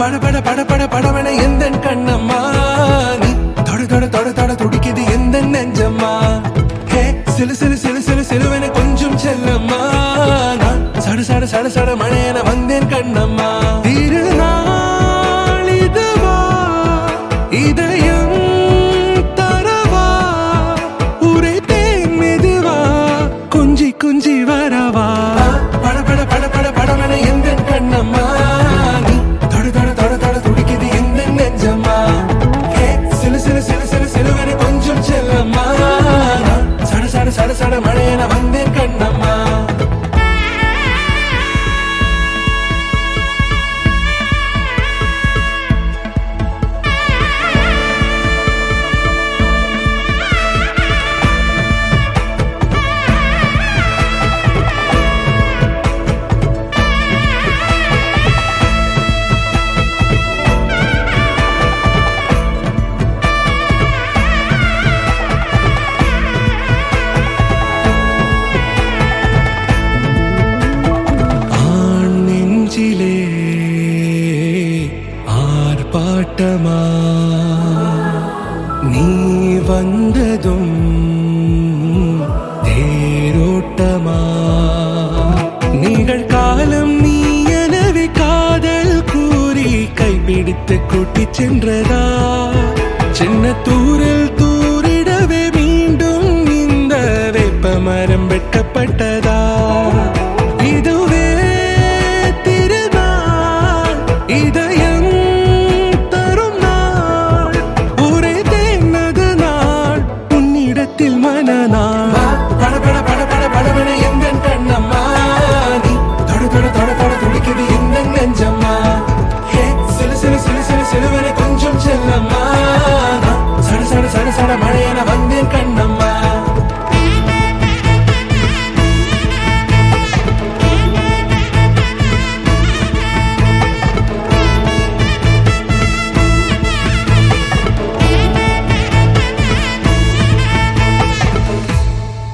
பட பட பட பட படவன எந்த கண்ணம்மா நீ தொட தொட தொட தொட துடிக்குது எந்த நெஞ்சம்மா ஹே சிலு சிலு சிலு சிலு சிலுவன கொஞ்சம் செல்லம்மா நான் சட சட சட சட மழையன வந்தேன் கண்ணம்மா திருநாள் இதுவா இதயம் தரவா உரைத்தேன் மெதுவா கொஞ்சி கொஞ்சி வரவா பட பட பட பட படவன எந்த கண்ணம்மா நீ தொட தொட தொட தொட துடிக்குது எந்த நெஞ்சம்மா ஹே சிலு சிலு சிலு சிலு சிலுவன கொஞ்சம் செல்லம்மா நான் சட சட சட சட மழையன வந்தேன் கண்ணம்மா ஆர்ப்பாட்டமா நீ வந்ததும் தேரோட்டமா நிகழ்காலம் நீ எனவே காதல் கூறி கைப்பிடித்து கூட்டிச் சென்றதா சின்ன தூரில் தூரிடவே மீண்டும் இந்த வேப்ப மரம் வெட்டப்பட்டதா இதுவே திருநாள் இதயம் தரும் நாள் ஒரே தேனது நாள் உன்னிடத்தில் மனநாள் பட பட பட பட படவன எந்த கண்ணம்மா நீ தொட தொட தொட தொட துடிக்குது எந்த நெஞ்சம்மா ஹே சிலு சிலு சிலு சிலு சிலுவன கொஞ்சம் செல்லம்மா சட சட சட சட மழையன வந்தேன் கண்ணம்மா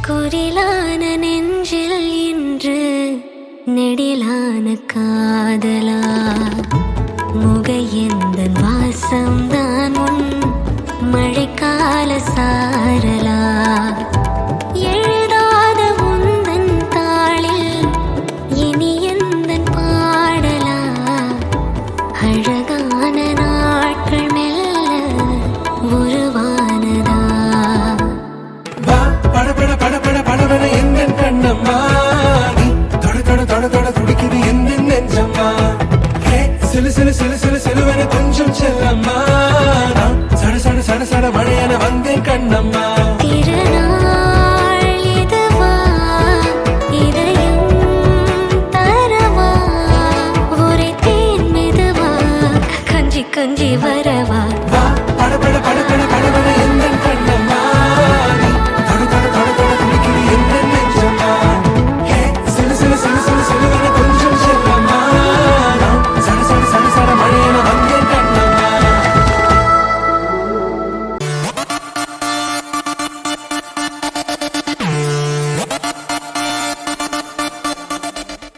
குரிலான நெஞ்சில் இன்று நெடிலான காதலா முகையெந்தன் வாசம்தான் உன் மழைக்கால சாரலா எழுதாத உந்தன் தாளில் இனி எந்தன் பாடலா அழகான நாட்கள் மெல்ல உருவானதா பட பட பட பட படவன எந்த கண்ணம்மா நீ தொட தொட தொட தொட துடிக்குது எந்த நெஞ்சம்மா ஹே சிலு சிலு சிலு சிலு சிலுவன கொஞ்சம் செல்லம்மா நான் சட சட சட சட மழையன வந்தேன் கண்ணம்மா திருநாள் இதுவா இதயம் தரவா ஒரே தேன் மெதுவா கொஞ்சி கொஞ்சி